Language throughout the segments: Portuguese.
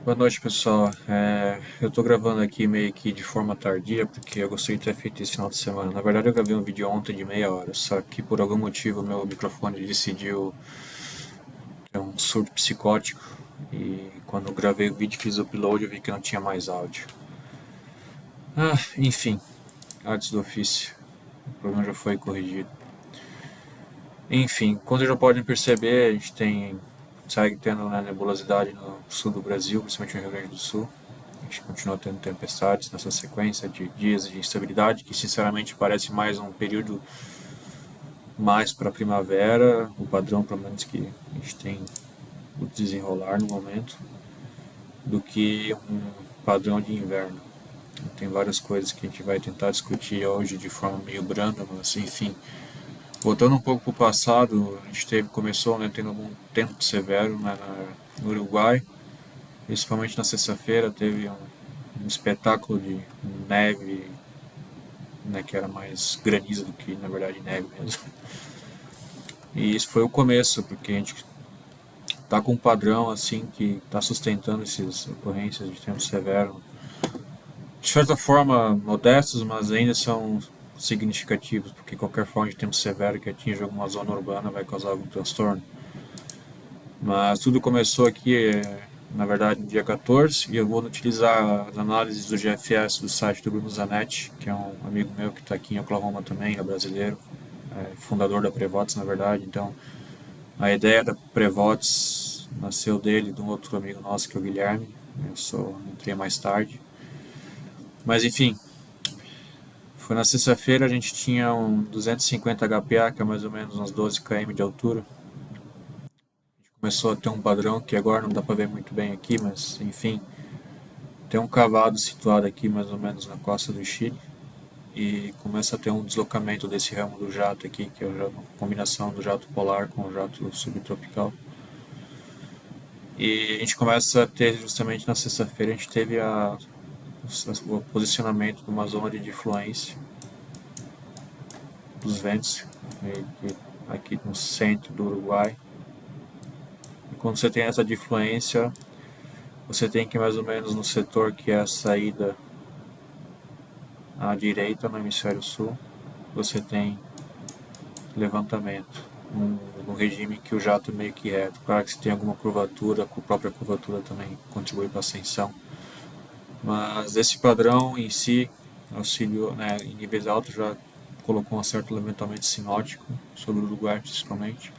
Boa noite, pessoal. Eu tô gravando aqui meio que de forma tardia, porque eu gostaria de ter feito esse final de semana. Na verdade, eu gravei um vídeo ontem de meia hora, só que por algum motivo meu microfone decidiu ter um surto psicótico, e quando eu gravei o vídeo e fiz o upload, eu vi que não tinha mais áudio. Enfim, artes do ofício. O problema já foi corrigido. Enfim, como vocês já podem perceber, a gente segue tendo, né, nebulosidade no sul do Brasil, principalmente no Rio Grande do Sul. A gente continua tendo tempestades nessa sequência de dias de instabilidade, que sinceramente parece mais um período mais para a primavera, o padrão pelo menos que a gente tem o desenrolar no momento, do que um padrão de inverno. Tem várias coisas que a gente vai tentar discutir hoje de forma meio branda, mas enfim. Voltando um pouco para o passado, a gente começou, né, tendo algum tempo severo, né, no Uruguai, principalmente na sexta-feira teve um espetáculo de neve, né, que era mais granizo do que na verdade neve mesmo. E isso foi o começo, porque a gente tá com um padrão assim que está sustentando essas ocorrências de tempo severo, de certa forma modestos, mas ainda são significativos, porque qualquer forma de tempo severo que atinja alguma zona urbana vai causar algum transtorno. Mas tudo começou aqui, na verdade, no dia 14, e eu vou utilizar as análises do GFS do site do Bruno Zanetti, que é um amigo meu que está aqui em Oklahoma também, é brasileiro, fundador da Prevots, na verdade. Então, a ideia da Prevots nasceu dele, de um outro amigo nosso, que é o Guilherme. Entrei mais tarde. Mas, enfim, foi na sexta-feira, a gente tinha um 250 HPA, que é mais ou menos uns 12 km de altura. Começou a ter um padrão que agora não dá para ver muito bem aqui, mas enfim, tem um cavado situado aqui mais ou menos na costa do Chile e começa a ter um deslocamento desse ramo do jato aqui, que é a combinação do jato polar com o jato subtropical. E a gente começa a ter justamente na sexta-feira, a gente teve o posicionamento de uma zona de difluência dos ventos aqui no centro do Uruguai. E quando você tem essa difluência, você tem que mais ou menos no setor que é a saída à direita, no hemisfério sul, você tem levantamento, um regime que o jato é meio que reto. Claro que se tem alguma curvatura, a própria curvatura também contribui para a ascensão. Mas esse padrão em si auxiliou, né, em níveis altos já colocou um certo levantamento sinótico sobre o Uruguai principalmente.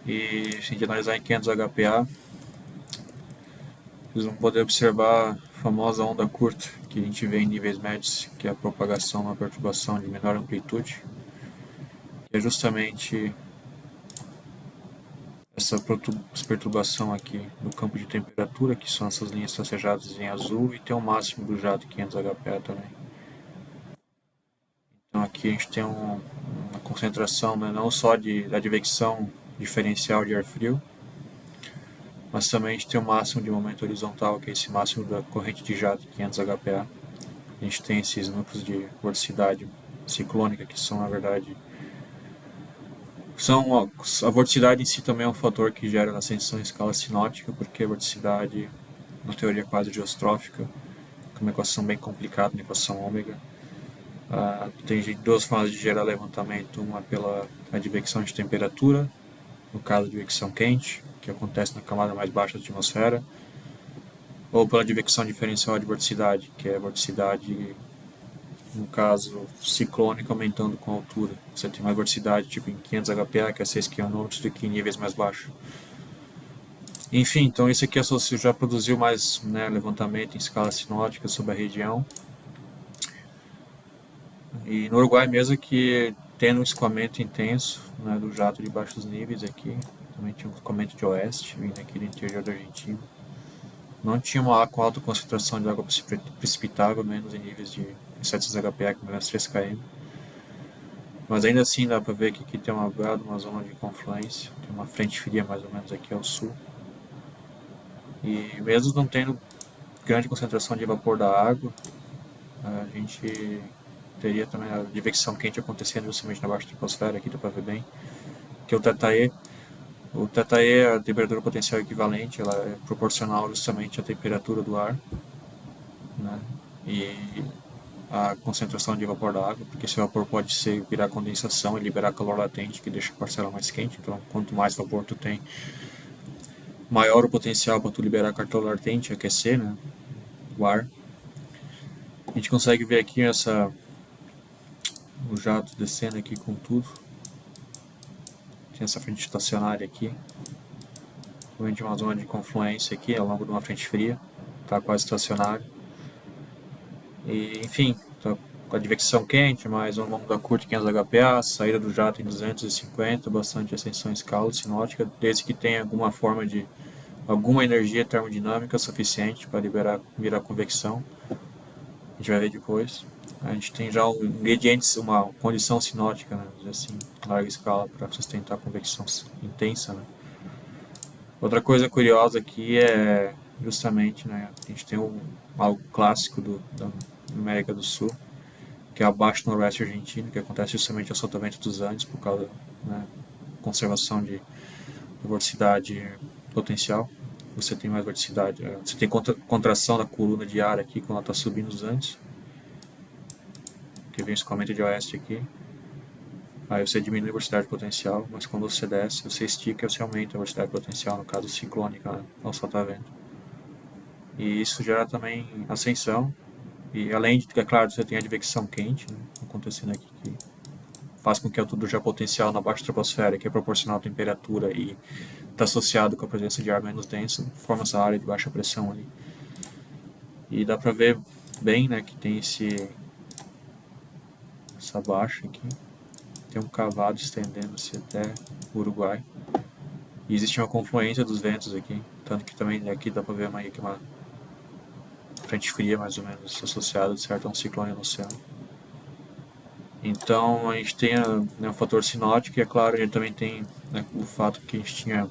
E se a gente analisar em 500 HPA, vocês vão poder observar a famosa onda curta que a gente vê em níveis médios, que é a propagação de uma perturbação de menor amplitude, que é justamente essa perturbação aqui no campo de temperatura, que são essas linhas tracejadas em azul, e tem o máximo do jato 500 HPA também. Então aqui a gente tem uma concentração, né, não só da advecção diferencial de ar frio, mas também a gente tem o máximo de momento horizontal, que é esse máximo da corrente de jato 500 HPA. A gente tem esses núcleos de vorticidade ciclônica, que são, na verdade, a vorticidade em si também é um fator que gera ascensão em escala sinótica, porque a vorticidade, na teoria quase geostrófica, que é uma equação bem complicada, uma equação ômega, tem duas formas de gerar levantamento, uma pela advecção de temperatura, no caso de advecção quente, que acontece na camada mais baixa da atmosfera, ou pela advecção diferencial de vorticidade, que é a vorticidade, no caso ciclônica, aumentando com a altura. Você tem mais vorticidade tipo em 500 HPA, que é 6 km, do que em níveis mais baixos. Enfim, então esse aqui já produziu mais, né, levantamento em escala sinótica sobre a região. E no Uruguai mesmo, que tendo um escoamento intenso, né, do jato de baixos níveis aqui, também tinha um escoamento de oeste, vindo aqui do interior da Argentina. Não tinha uma água com alta concentração de água precipitável, menos em níveis de 700 HPA, com menos 3 km. Mas ainda assim dá para ver que aqui tem uma zona de confluência, tem uma frente fria mais ou menos aqui ao sul. E mesmo não tendo grande concentração de vapor da água, a gente teria também a advecção quente acontecendo justamente na baixa atmosfera, aqui dá para ver bem, que é o Tetae, O ΔE é a temperatura potencial equivalente, ela é proporcional justamente à temperatura do ar, né? E a concentração de vapor da água, porque esse vapor pode virar condensação e liberar calor latente, que deixa a parcela mais quente. Então, quanto mais vapor tu tem, maior o potencial para tu liberar calor latente e aquecer, né, o ar. A gente consegue ver aqui o jato descendo aqui com tudo. Tem essa frente estacionária aqui. Vem de uma zona de confluência aqui ao longo de uma frente fria. Está quase estacionário. E, enfim, tá com a advecção quente, mais um longo da curta 500 HPA, saída do jato em 250, bastante ascensão em escala sinótica, desde que tenha alguma energia termodinâmica suficiente para virar convecção. A gente vai ver depois. A gente tem já um ingredientes, uma condição sinótica, né, assim, larga escala para sustentar a convecção intensa. Né. Outra coisa curiosa aqui é justamente, né, a gente tem algo clássico da América do Sul, que é abaixo do noroeste argentino, que acontece justamente ao soltamento dos Andes por causa da, né, conservação de vorticidade potencial. Você tem mais vorticidade, você tem contração da coluna de ar aqui quando ela está subindo os Andes, que vem o escoamento de oeste aqui. Aí você diminui a velocidade potencial, mas quando você desce, você estica e você aumenta a velocidade potencial, no caso ciclônica, né, ao soltar vento. E isso gera também ascensão, e além de que, é claro, você tem a advecção quente, né, acontecendo aqui, que faz com que a altura já potencial na baixa troposfera, que é proporcional à temperatura e está associado com a presença de ar menos denso, forma essa área de baixa pressão ali. E dá para ver bem, né, que tem essa baixa aqui, tem um cavado estendendo-se até o Uruguai. E existe uma confluência dos ventos aqui, tanto que também aqui dá para ver uma frente fria mais ou menos associada, certo, a um ciclone no oceano. Então a gente tem, né, o fator sinótico e, é claro, a gente também tem, né, o fato que a gente tinha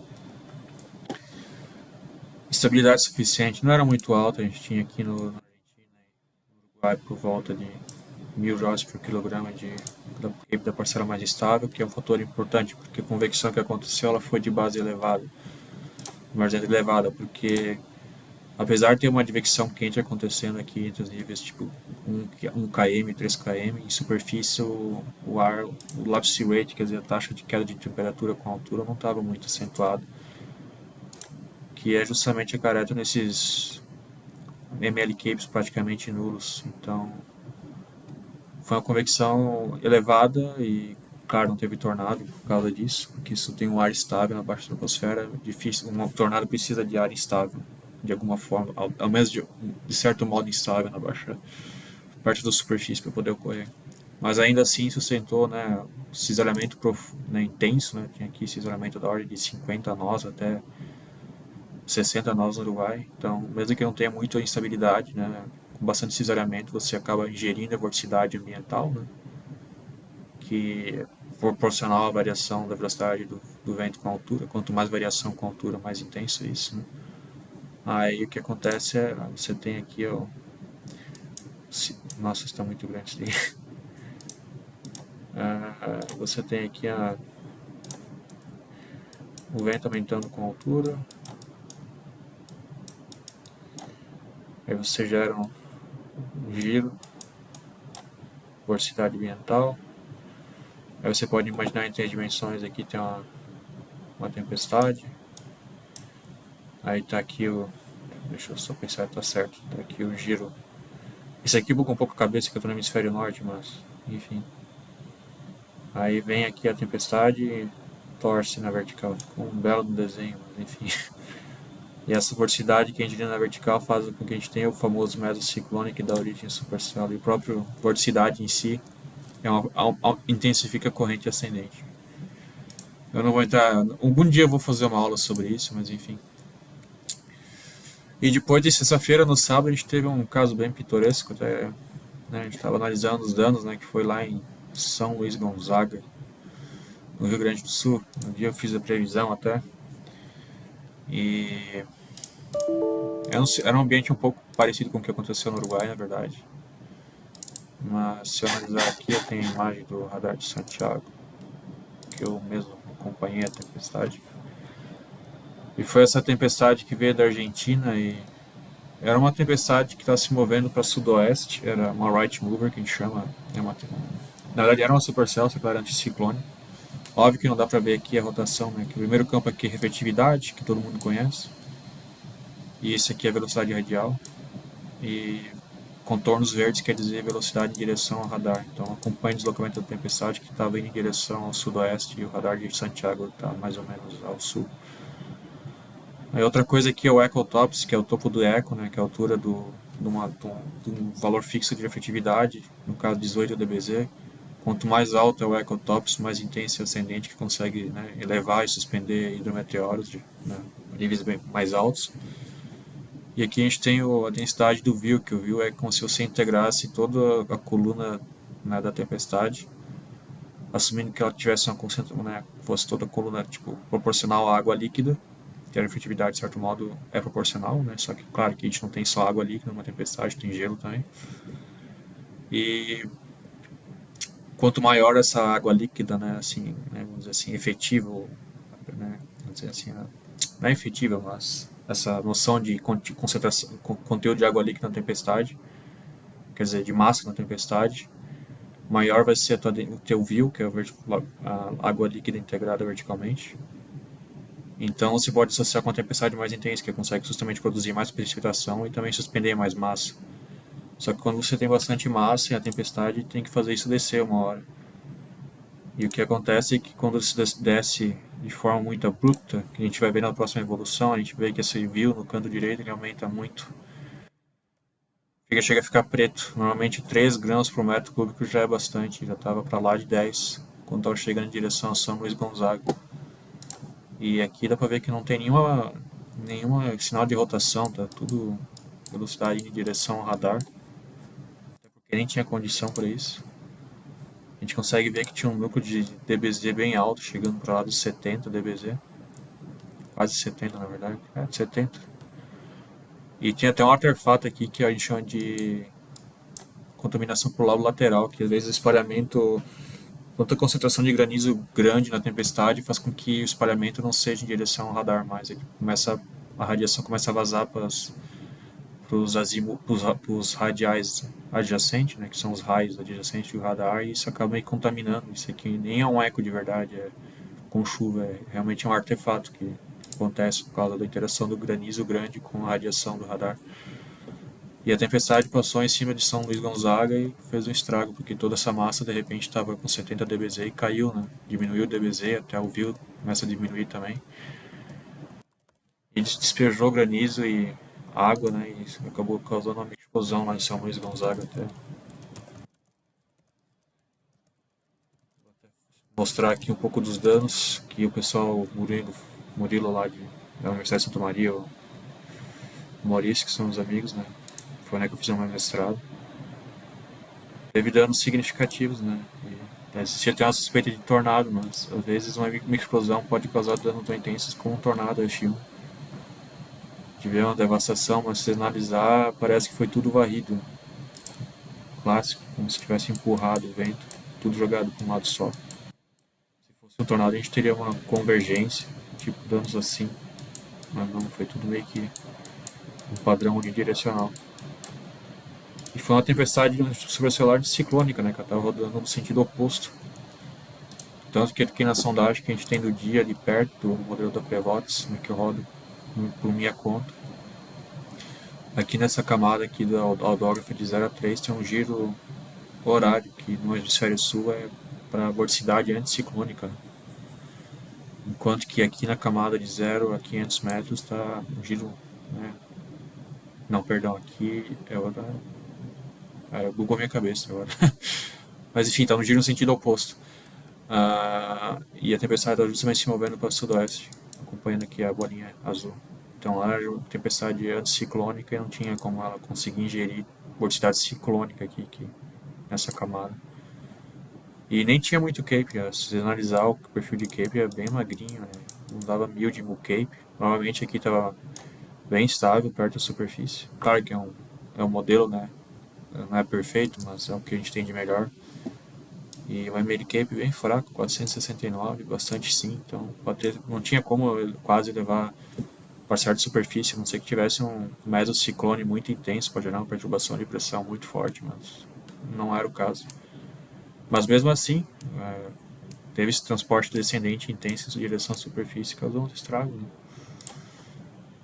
estabilidade suficiente, não era muito alta, a gente tinha aqui na Argentina e no Uruguai por volta de 1.000 joules por quilograma da parcela mais estável, que é um fator importante, porque a convecção que aconteceu ela foi de base elevada, mas elevada, porque apesar de ter uma advecção quente acontecendo aqui entre os níveis tipo 1 km, 3 km, em superfície o ar, o lapse rate, quer dizer, a taxa de queda de temperatura com a altura não estava muito acentuado, que é justamente acarreta nesses MLCapes praticamente nulos. Então foi uma convecção elevada e, claro, não teve tornado por causa disso, porque isso tem um ar estável na baixa troposfera, difícil, um tornado precisa de ar instável, de alguma forma, ao menos de certo modo instável na baixa parte da superfície para poder ocorrer. Mas ainda assim sustentou, né, cisalhamento né, intenso, né, tinha aqui cisalhamento da ordem de 50 nós até 60 nós no Uruguai, então mesmo que não tenha muita instabilidade, né, com bastante cisalhamento você acaba ingerindo a vorticidade ambiental, né, que é proporcional à variação da velocidade do vento com a altura. Quanto mais variação com a altura, mais intenso é isso. Né? Aí o que acontece é, você tem aqui, ó, nossa, está muito grande isso aqui. Você tem aqui o vento aumentando com a altura. Aí você gera um giro, velocidade ambiental. Aí você pode imaginar em 3 dimensões, aqui tem uma tempestade. Aí está aqui deixa eu só pensar se tá certo. Tá aqui o giro. Esse aqui buga um pouco a cabeça que eu tô no hemisfério norte, mas enfim. Aí vem aqui a tempestade e torce na vertical. Ficou um belo desenho, mas enfim. E essa vorticidade que a gente tem na vertical faz com que a gente tenha o famoso mesociclone que dá origem à supercélula. E a própria vorticidade em si intensifica a corrente ascendente. Eu não vou entrar. Algum dia eu vou fazer uma aula sobre isso, mas enfim. E depois de sexta-feira, no sábado, a gente teve um caso bem pitoresco. Até, né, a gente estava analisando os danos, né, que foi lá em São Luís Gonzaga, no Rio Grande do Sul. Um dia eu fiz a previsão até. E era um ambiente um pouco parecido com o que aconteceu no Uruguai, na verdade. Mas se eu analisar aqui, eu tenho a imagem do radar de Santiago, que eu mesmo acompanhei a tempestade. E foi essa tempestade que veio da Argentina e era uma tempestade que estava se movendo para sudoeste, era uma right mover que a gente chama. Na verdade era uma supercell, só que ela era anticiclone. Óbvio que não dá para ver aqui a rotação, né? Que o primeiro campo aqui é refletividade, que todo mundo conhece. E esse aqui é velocidade radial. E contornos verdes quer dizer velocidade em direção ao radar. Então acompanhe o deslocamento da tempestade que estava indo em direção ao sudoeste e o radar de Santiago está mais ou menos ao sul. Aí outra coisa aqui é o ecotops, que é o topo do eco, né, que é a altura de um valor fixo de refletividade, no caso 18 dBz. Quanto mais alto é o ecotops, mais intenso e ascendente, que consegue, né, elevar e suspender hidrometeoros de, né, níveis bem mais altos. E aqui a gente tem a densidade do view, que o view é como se você integrasse toda a coluna, né, da tempestade, assumindo que ela tivesse uma concentração, né, fosse toda a coluna tipo, proporcional à água líquida, que a efetividade, de certo modo, é proporcional, né? Só que, claro, que a gente não tem só água líquida numa tempestade, tem gelo também. E quanto maior essa água líquida, né, assim, né, vamos dizer assim, efetivo, né, vamos dizer assim, não é efetiva, mas essa noção de concentração, conteúdo de água líquida na tempestade, quer dizer, de massa na tempestade, maior vai ser o teu view, que é a água líquida integrada verticalmente. Então você pode associar com a tempestade mais intensa, que consegue justamente produzir mais precipitação e também suspender mais massa. Só que quando você tem bastante massa e a tempestade tem que fazer isso descer uma hora. E o que acontece é que quando isso desce de forma muito abrupta, que a gente vai ver na próxima evolução, a gente vê que esse view no canto direito ele aumenta muito. Chega a ficar preto. Normalmente 3 gramas por metro cúbico já é bastante, já estava para lá de 10 quando estava chegando em direção a São Luís Gonzaga. E aqui dá para ver que não tem nenhuma sinal de rotação, tá tudo velocidade em direção ao radar, até porque nem tinha condição para isso. A gente consegue ver que tinha um núcleo de dBz bem alto, chegando para lá dos 70 dBz, quase 70 na verdade, 70. E tem até um artefato aqui que a gente chama de contaminação por lobo lateral, que às vezes o espalhamento, quanta concentração de granizo grande na tempestade faz com que o espalhamento não seja em direção ao radar mais, a radiação começa a vazar para os radiais adjacentes, né, que são os raios adjacentes do radar, e isso acaba meio contaminando. Isso aqui nem é um eco de verdade, com chuva, é realmente um artefato que acontece por causa da interação do granizo grande com a radiação do radar. E a tempestade passou em cima de São Luís Gonzaga e fez um estrago, porque toda essa massa de repente estava com 70 dBz e caiu, né? Diminuiu o dBz, até o view começa a diminuir também. E despejou granizo e água, né? E isso acabou causando uma explosão lá em São Luís Gonzaga até. Mostrar aqui um pouco dos danos que o pessoal, Murilo lá da Universidade de Santa Maria, o Maurício, que são os amigos, né? Foi onde que eu fiz o meu mestrado. Teve danos significativos, né? Existia até uma suspeita de tornado, mas às vezes uma microexplosão pode causar danos tão intensos como um tornado, F1. Tive uma devastação, mas se você analisar, parece que foi tudo varrido. Clássico, como se tivesse empurrado o vento, tudo jogado para um lado só. Se fosse um tornado, a gente teria uma convergência, tipo danos assim. Mas não, foi tudo meio que um padrão unidirecional. E foi uma tempestade supercelular ciclônica, né? Que ela estava rodando no sentido oposto. Tanto que aqui na sondagem que a gente tem do dia ali perto do modelo da Prevox, né, que eu rodo por minha conta. Aqui nessa camada aqui do audógrafo de 0 a 3 tem um giro horário, que no hemisfério sul é para vorticidade anticiclônica. Enquanto que aqui na camada de 0 a 500 metros está um giro, né? Não, perdão, aqui é hora. Bugou minha cabeça agora. Mas enfim, está no giro no sentido oposto. E a tempestade está justamente se movendo para o sudoeste, acompanhando aqui a bolinha azul. Então lá era uma tempestade anticiclônica e não tinha como ela conseguir ingerir vorticidade ciclônica aqui nessa camada. E nem tinha muito Cape, se você analisar o perfil de Cape é bem magrinho, né? Não dava 1000 de Cape. Normalmente aqui estava bem estável, perto da superfície. Claro que é um modelo, né? Não é perfeito, mas é o que a gente tem de melhor. E o Emery Cape bem fraco, 469, bastante sim. Então não tinha como eu quase levar parcial de superfície, a não ser que tivesse um mesociclone muito intenso para gerar uma perturbação de pressão muito forte, mas não era o caso. Mas mesmo assim, teve esse transporte descendente intenso em direção à superfície, causou um estrago. Né?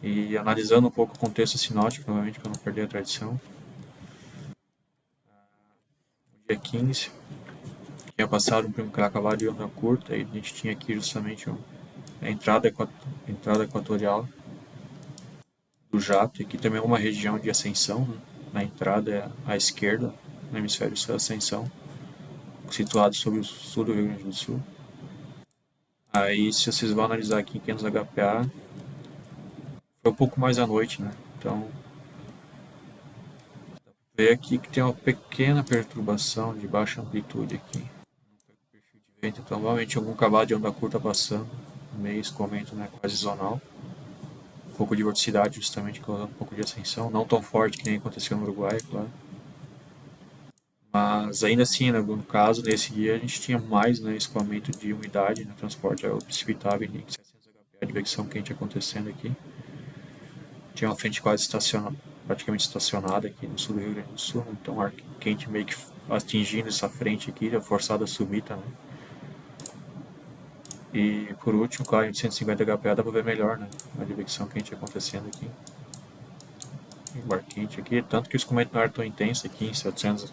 E analisando um pouco o contexto sinótico, novamente, para não perder a tradição, no dia 15, tinha passado por um cavalo de onda curta, e a gente tinha aqui justamente a entrada equatorial do jato, e aqui também é uma região de ascensão, né? Na entrada é à esquerda, no hemisfério sul, ascensão, situado sobre o sul do Rio Grande do Sul. Aí, se vocês vão analisar aqui em 500 HPA, foi um pouco mais à noite, né? Então, vê aqui que tem uma pequena perturbação de baixa amplitude aqui. Perfil de vento, então, provavelmente algum cavalo de onda curta passando, meio escoamento, né? Quase zonal. Um pouco de vorticidade, justamente, causando um pouco de ascensão. Não tão forte que nem aconteceu no Uruguai, claro. Mas ainda assim, né, no caso, nesse dia a gente tinha mais, né, escoamento de umidade no transporte precipitável em 700 HPA de versão quente acontecendo aqui. Tinha uma frente quase praticamente estacionada aqui no sul do Rio Grande do Sul, né, então ar quente meio que atingindo essa frente aqui, já forçado a subir também. E por último, claro, em 150 HPA dá para ver melhor, né, a advecção quente acontecendo aqui. O ar quente aqui, tanto que o escoamento não era tão intenso aqui em 700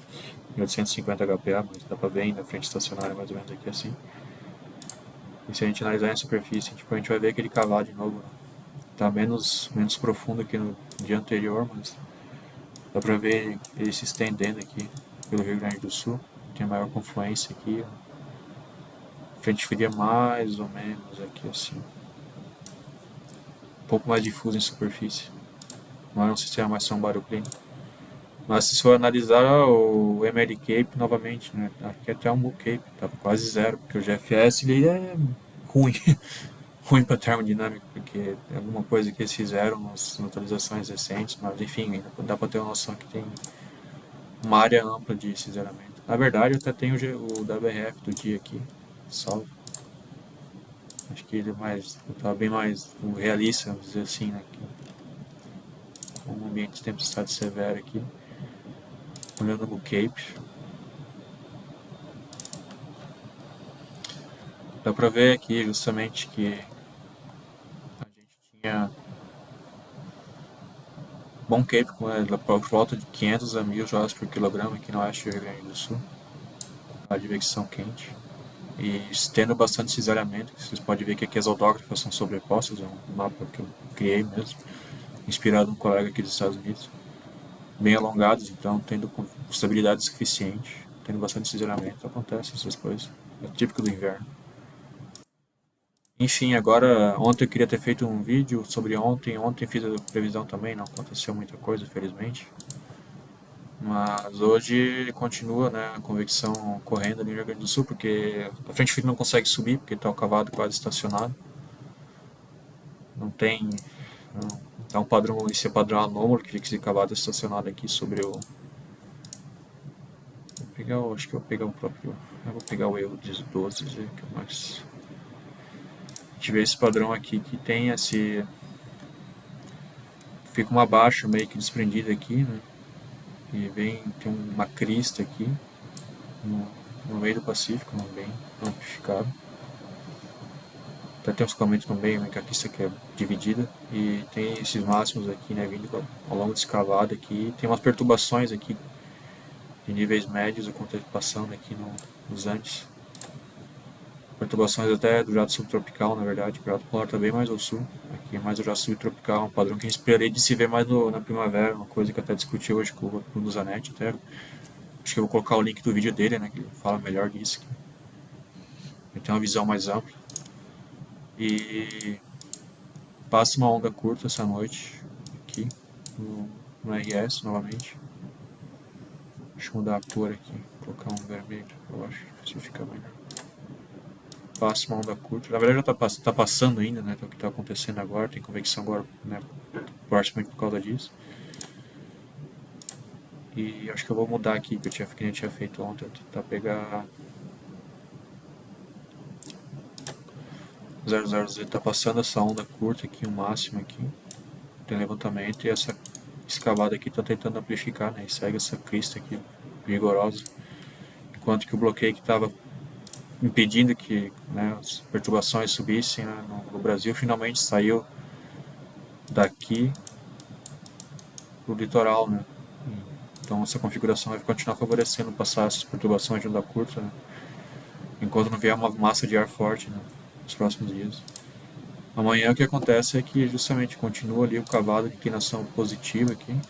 em 850 HPA, mas dá pra ver ainda a frente estacionária mais ou menos aqui assim. E se a gente analisar em superfície, tipo, a gente vai ver aquele cavalo de novo. Tá menos profundo que no dia anterior, mas dá pra ver ele se estendendo aqui pelo Rio Grande do Sul. Tem maior confluência aqui. Frente fria mais ou menos aqui assim. Um pouco mais difuso em superfície. Não é um sistema mais sombaroclínico. Mas se for analisar o ML Cape novamente, né? Aqui até o Mu Cape, tá quase zero, porque o GFS ele é ruim. Ruim para termodinâmica, porque é alguma coisa que eles fizeram nas atualizações recentes, mas enfim, dá para ter uma noção que tem uma área ampla de cinzeramento. Na verdade, eu até tenho o WRF do dia aqui, salvo. Acho que ele é mais, tá bem mais realista, vamos dizer assim, né? Com um ambiente de tempestade severa aqui. Olhando no Cape, dá para ver aqui justamente que a gente tinha bom Cape com por volta de 500 a 1000 joules por quilograma aqui no oeste do Rio Grande do Sul, a advecção quente. E tendo bastante cinzeramento, vocês podem ver que aqui as autógrafas são sobrepostas, é um mapa que eu criei mesmo, inspirado num colega aqui dos Estados Unidos, bem alongados, então tendo estabilidade suficiente, tendo bastante cinzeramento, acontece essas coisas, é típico do inverno. Enfim, agora, ontem eu queria ter feito um vídeo sobre ontem fiz a previsão também, não aconteceu muita coisa, felizmente. Mas hoje continua, né, a convecção correndo ali no Rio Grande do Sul, porque a frente fria não consegue subir, porque está o cavalo quase estacionado. Não tem. Não, é um padrão, esse é padrão anômalo que fica esse cavalo estacionado aqui sobre o. Vou pegar, acho que eu vou pegar o próprio. Eu vou pegar o erro de 12, que é mais. A gente vê esse padrão aqui que tem esse. Fica uma baixa meio que desprendida aqui, né? E tem uma crista aqui no, no meio do Pacífico, bem amplificado. Até tem uns comentários no meio, né, que a crista aqui é dividida. E tem esses máximos aqui, né, vindo ao longo desse cavado aqui. Tem umas perturbações aqui de níveis médios passando aqui nos Andes. Perturbações até do jato subtropical, na verdade, o jato polar está bem mais ao sul. Aqui é mais o jato subtropical, um padrão que a gente esperaria de se ver mais na primavera, uma coisa que até discuti hoje com o Zanetti. Até, acho que eu vou colocar o link do vídeo dele, né, que ele fala melhor disso. Ele tem uma visão mais ampla. E passa uma onda curta essa noite, aqui, no RS novamente. Deixa eu mudar a cor aqui, colocar um vermelho, eu acho que fica melhor. Passa uma onda curta, na verdade já tá passando ainda, né, o que tá acontecendo agora, tem convecção agora, né, praticamente por causa disso. E acho que eu vou mudar aqui, que eu tinha feito ontem, tentar pegar 00Z está passando essa onda curta aqui, o máximo aqui, tem levantamento, e essa escavada aqui está tentando amplificar, né, e segue essa crista aqui vigorosa, enquanto que o bloqueio que estava impedindo que, né, as perturbações subissem, né, no Brasil, finalmente saiu daqui pro litoral, né. Então essa configuração vai continuar favorecendo passar essas perturbações de onda curta, né, enquanto não vier uma massa de ar forte, né, nos próximos dias. Amanhã o que acontece é que justamente continua ali o cavalo de inclinação positiva aqui. Tem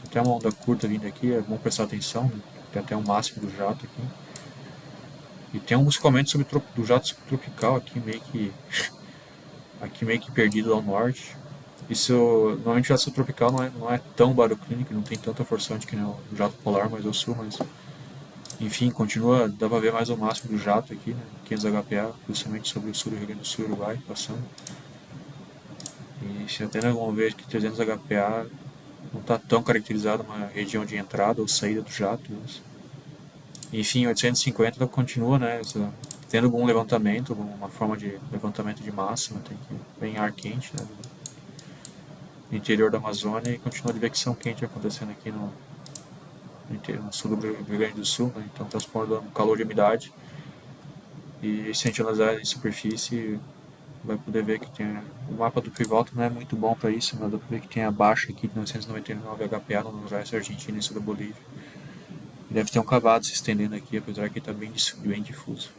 até uma onda curta vindo aqui, é bom prestar atenção, né? Tem até um máximo do jato aqui. E tem um buscamento do jato subtropical aqui meio que perdido ao norte. Isso, normalmente o jato subtropical não é tão baroclínico, não tem tanta forçante que nem o jato polar mais ao sul, mas enfim, continua, dá pra ver mais o máximo do jato aqui, né? 500 HPA, justamente sobre o sul do Rio Grande do Sul e Uruguai, passando. E se até nós vamos ver que 300 HPA não está tão caracterizado uma região de entrada ou saída do jato. Mas... enfim, 850 continua, né, tendo algum levantamento, uma forma de levantamento de massa, né, tem que bem ar quente, né, no interior da Amazônia, e continua a advecção quente acontecendo aqui no sul do Rio Grande do Sul, né, então transpondo calor de umidade. E se a gente analisar em superfície, vai poder ver que tem o mapa do Pivolta não é muito bom para isso, mas dá para ver que tem a baixa aqui de 999 HPA no noroeste argentino e sul da Bolívia. Deve ter um cavado se estendendo aqui, apesar que está bem difuso.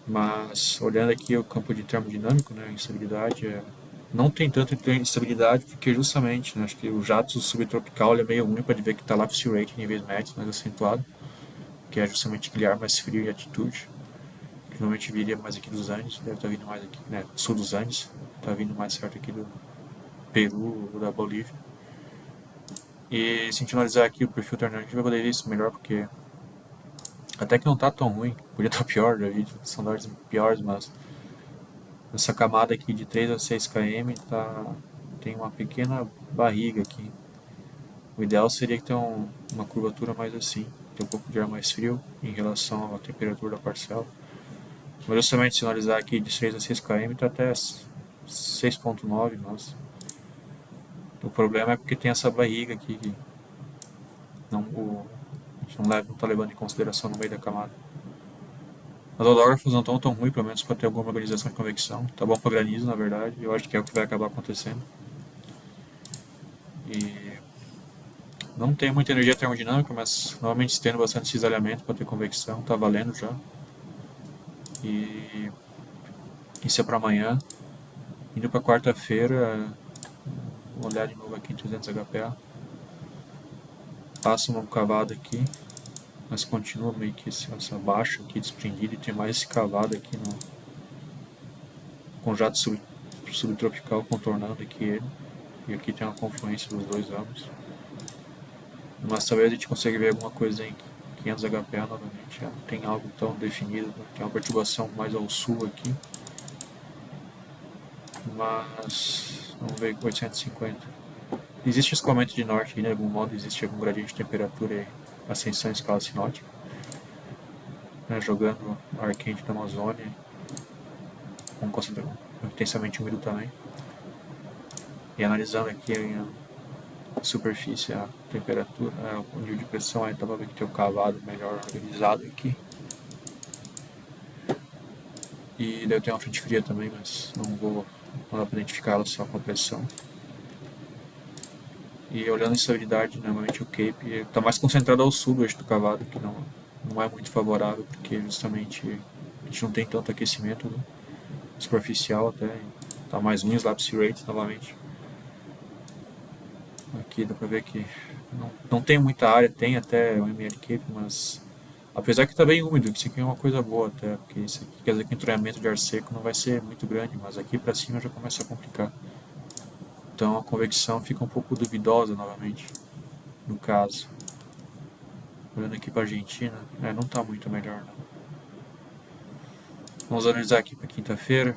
Mas olhando aqui o campo de termodinâmico, né, a instabilidade não tem tanta instabilidade porque justamente, né, acho que o jato subtropical ele é meio ruim para ver que está lá com o C-rate em níveis médios mais acentuado, que é justamente aquele ar mais frio e altitude. Normalmente viria mais aqui dos Andes, deve estar vindo mais aqui, né, sul dos Andes, está vindo mais perto aqui do Peru ou da Bolívia. E se a gente analisar aqui o perfil termodinâmico, vai poder ver isso melhor, porque até que não está tão ruim, podia estar pior, já vi sondagens piores, mas essa camada aqui de 3 a 6 km tem uma pequena barriga aqui. O ideal seria que tenha uma curvatura mais assim, ter um pouco de ar mais frio em relação à temperatura da parcela. Mas justamente se analisar aqui de 3 a 6 km está até 6,9, mas o problema é porque tem essa barriga aqui que a gente não está levando em consideração no meio da camada. As autógrafos não estão tão ruins, pelo menos para ter alguma organização de convecção. Tá bom para granizo, na verdade, eu acho que é o que vai acabar acontecendo. E não tem muita energia termodinâmica, mas normalmente tendo bastante cisalhamento para ter convecção, tá valendo já. E isso é para amanhã. Indo para quarta-feira, vou olhar de novo aqui em 300 HPA. Passa uma cavada aqui, mas continua meio que essa baixa aqui desprendida e tem mais esse cavado aqui com jato subtropical contornando aqui ele. E aqui tem uma confluência dos dois ramos. Mas talvez a gente consiga ver alguma coisa em 500 HPA novamente. Já não tem algo tão definido, né? Tem uma perturbação mais ao sul aqui. Mas vamos ver 850. Existe escoamento de norte aqui, de algum modo, existe algum gradiente de temperatura e ascensão em escala sinótica, né? Jogando ar quente da Amazônia com concentração intensamente úmido também. E analisando aqui a superfície, a temperatura, o nível de pressão, aí dá pra ver que tem o cavado melhor organizado aqui. E deve ter uma frente fria também, mas não dá para identificá-la só com a pressão. E olhando a instabilidade, normalmente o Cape está mais concentrado ao sul do eixo do cavado, que não é muito favorável, porque justamente a gente não tem tanto aquecimento, né? Superficial até, está mais ruim os lapse rates novamente. Aqui dá para ver que não tem muita área, tem até o ML Cape, mas apesar que está bem úmido, isso aqui é uma coisa boa até, porque isso aqui quer dizer que o entranhamento de ar seco não vai ser muito grande, mas aqui para cima já começa a complicar. Então a convecção fica um pouco duvidosa novamente, no caso. Olhando aqui para a Argentina, não está muito melhor não. Vamos analisar aqui para quinta-feira.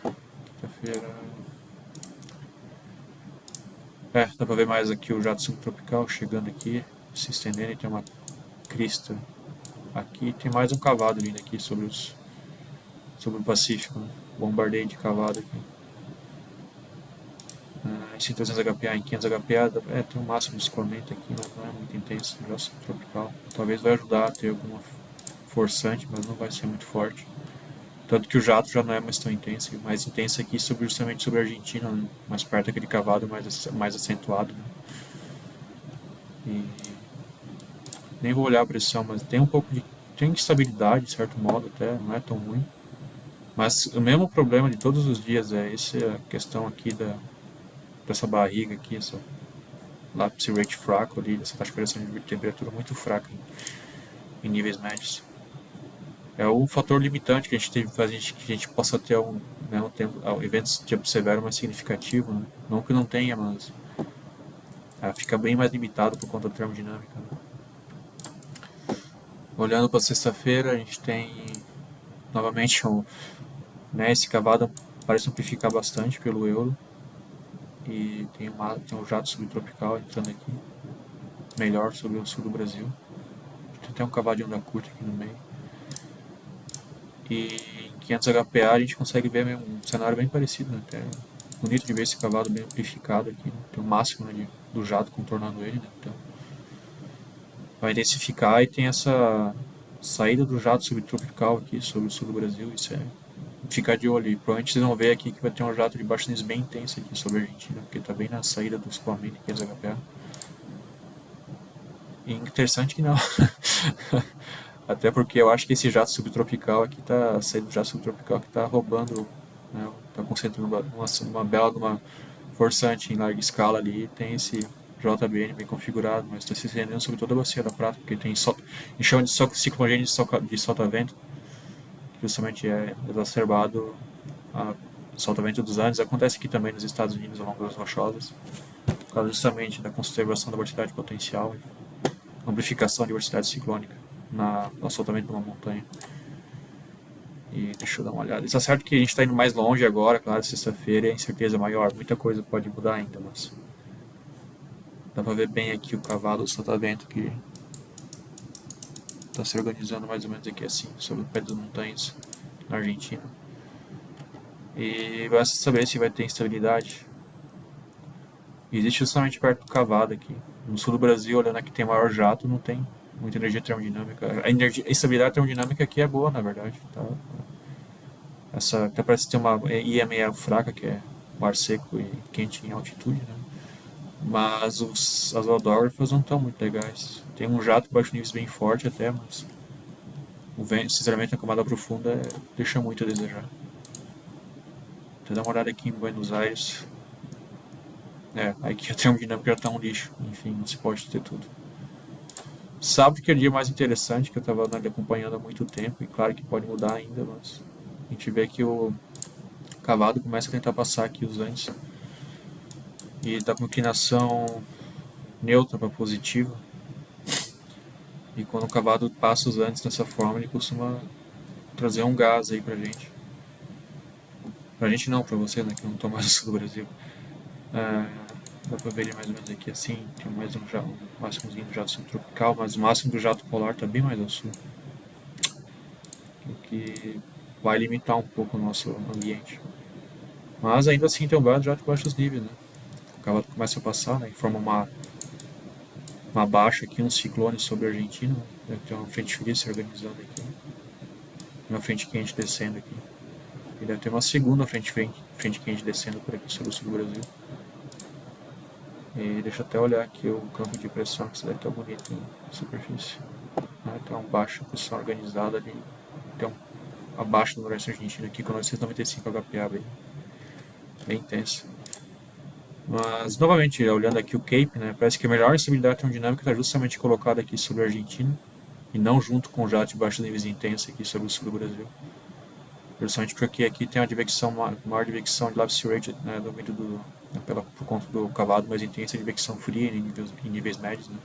Dá para ver mais aqui o jato subtropical chegando aqui, se estendendo, e tem uma crista aqui, tem mais um cavado vindo aqui sobre o Pacífico, né? bombardeio de cavado aqui. Em 1.300 HPA, em 500 HPA, tem um máximo de escoamento aqui, não é muito intenso, já subtropical. Talvez vai ajudar a ter alguma forçante, mas não vai ser muito forte. Tanto que o jato já não é mais tão intenso, mais intenso aqui justamente sobre a Argentina, né? Mais perto daquele cavado mais acentuado. Né? E nem vou olhar a pressão, mas tem um pouco de. Tem instabilidade, de certo modo, até, não é tão ruim. Mas o mesmo problema de todos os dias é essa questão aqui dessa barriga aqui, essa lapse rate fraco ali, essa taxa de variação de temperatura muito fraca em níveis médios. É o fator limitante que a gente teve para que a gente possa ter eventos de observar mais significativo, né? Não que não tenha, mas fica bem mais limitado por conta da termodinâmica. Né? Olhando para sexta-feira, a gente tem novamente esse cavado parece amplificar bastante pelo euro e tem um jato subtropical entrando aqui, melhor sobre o sul do Brasil. Tem até um cavado de onda curta aqui no meio. E em 500 HPA a gente consegue ver um cenário bem parecido, né? Até bonito de ver esse cavalo bem amplificado aqui, né? Tem o máximo, né, do jato contornando ele, né? Então vai intensificar e tem essa saída do jato subtropical aqui sobre o sul do Brasil, isso é ficar de olho. E provavelmente vocês vão ver aqui que vai ter um jato de baixo bem intenso aqui sobre a Argentina, porque está bem na saída do escoamento de 500 HPA. E interessante que não. Até porque eu acho que esse jato subtropical aqui tá saindo do jato subtropical que tá roubando, né, tá concentrando uma bela uma forçante em larga escala ali, tem esse JBN bem configurado, mas está se estendendo sobre toda a bacia da Prata, porque tem enxame de ciclo congênito de solta-vento, que justamente é exacerbado a solta-vento dos Andes. Acontece aqui também nos Estados Unidos, ao longo das rochosas, por causa justamente da conservação da diversidade potencial e amplificação da diversidade ciclônica no soltamento de uma montanha. E deixa eu dar uma olhada. Está certo que a gente está indo mais longe agora, claro, sexta-feira é a incerteza maior, muita coisa pode mudar ainda, mas dá para ver bem aqui o cavalo do soltamento que está se organizando mais ou menos aqui assim, sobre o pé das montanhas na Argentina. E vai saber se vai ter instabilidade. Existe justamente perto do cavado aqui. No sul do Brasil, olhando aqui tem maior jato, não tem muita energia termodinâmica. A estabilidade termodinâmica aqui é boa, na verdade. Tá? Até parece ter uma IME fraca, que é mar seco e quente em altitude, né? Mas as odógrafas não estão muito legais. Tem um jato de baixo níveis bem forte até, mas o vento, sinceramente, na camada profunda deixa muito a desejar. Vou dar uma olhada aqui em Buenos Aires. Aqui a termodinâmica já está um lixo. Enfim, não se pode ter tudo. Sábado que é o dia mais interessante, que eu estava acompanhando há muito tempo, e claro que pode mudar ainda, mas a gente vê que o cavado começa a tentar passar aqui os Andes. E está com inclinação neutra para positiva. E quando o cavado passa os Andes dessa forma, ele costuma trazer um gás aí pra gente. Pra gente não, pra você, né, que não estão mais no sul do Brasil. Dá pra ver ele mais ou menos aqui assim, tem mais um máximozinho do jato subtropical, mas o máximo do jato polar tá bem mais ao sul. O que vai limitar um pouco o nosso ambiente. Mas ainda assim tem um belo jato de baixos níveis, né? O cavalo começa a passar, né, e forma uma baixa aqui, um ciclone sobre a Argentina. Deve ter uma frente fria se organizando aqui. Uma frente quente descendo aqui. E deve ter uma segunda frente quente descendo por aqui sobre o sul do Brasil. E deixa eu até olhar aqui o campo de pressão, que isso deve estar bonito na superfície. Tem uma baixa pressão organizada ali. Tem abaixo do noroeste argentino aqui com 995 HPA, bem intenso. Mas, novamente, olhando aqui o Cape, né, parece que a melhor estabilidade termodinâmica está justamente colocada aqui sobre a Argentina e não junto com o jato de baixos níveis intensos aqui sobre o sul do Brasil. Justamente porque aqui tem uma maior advecção de lapse rate, né, por conta do cavado mais intenso, a advecção fria em níveis médios. Né.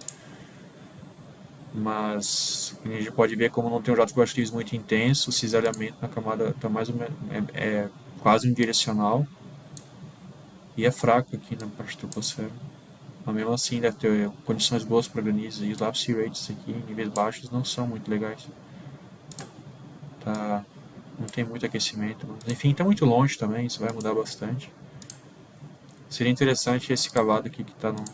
Mas a gente pode ver como não tem um jato de baixos níveis muito intenso, o cisalhamento na camada está mais ou menos quase unidirecional e é fraco aqui na parte da troposfera. Mas mesmo assim deve ter condições boas para granizo e os lapse rates aqui em níveis baixos não são muito legais. Tá não tem muito aquecimento. Mas, enfim, está muito longe também, isso vai mudar bastante. Seria interessante esse cavado aqui que está no...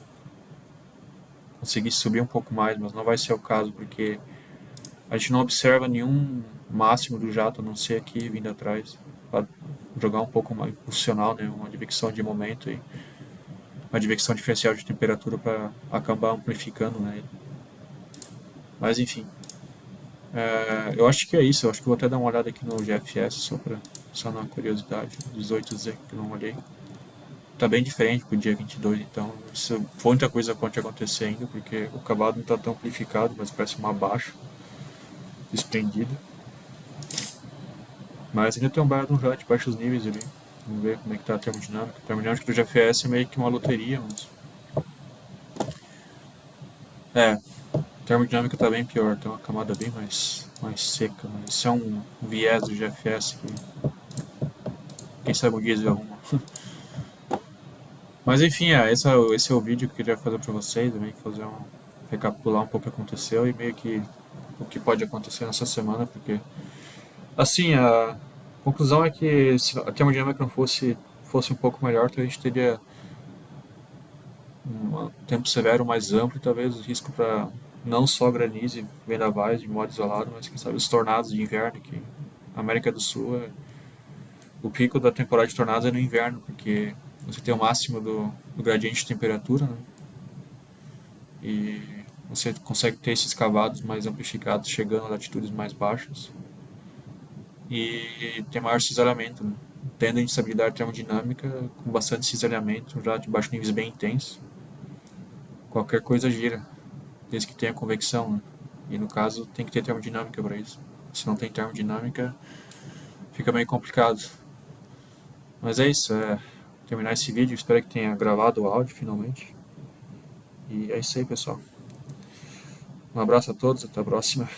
conseguir subir um pouco mais, mas não vai ser o caso, porque a gente não observa nenhum máximo do jato, a não ser aqui vindo atrás, para jogar um pouco mais funcional, né? Uma advecção de momento e uma advecção diferencial de temperatura para acabar amplificando, né? Mas enfim, eu acho que é isso. Eu acho que vou até dar uma olhada aqui no GFS só na curiosidade. 18Z que eu não olhei. Tá bem diferente pro dia 22, então isso, muita coisa pode acontecer ainda, porque o cavado não tá tão amplificado, mas parece uma baixa desprendida. Mas ainda tem um bar já de baixos níveis ali. Vamos ver como é que tá a termodinâmica. A termodinâmica do GFS é meio que uma loteria, mas. É, a termodinâmica tá bem pior, tem uma camada bem mais seca, mas isso é um viés do GFS que quem sabe o diesel arruma. Mas enfim, esse é o vídeo que eu queria fazer pra vocês, meio que fazer recapitular um pouco o que aconteceu e meio que o que pode acontecer nessa semana, porque assim, a conclusão é que se a termodinâmica não fosse um pouco melhor, então a gente teria um tempo severo mais amplo e talvez o risco para não só granizo e vendavais de modo isolado, mas quem sabe os tornados de inverno, que na América do Sul o pico da temporada de tornados é no inverno, porque você tem o máximo do gradiente de temperatura, né? E você consegue ter esses cavados mais amplificados chegando a latitudes mais baixas e tem maior cisalhamento, né? Tendo a instabilidade termodinâmica com bastante cisalhamento, já de baixos níveis bem intenso, qualquer coisa gira, desde que tenha convecção, né? E no caso tem que ter termodinâmica para isso. Se não tem termodinâmica, fica meio complicado. Mas é isso, terminar esse vídeo, espero que tenha gravado o áudio finalmente. E é isso aí, pessoal. Um abraço a todos, até a próxima.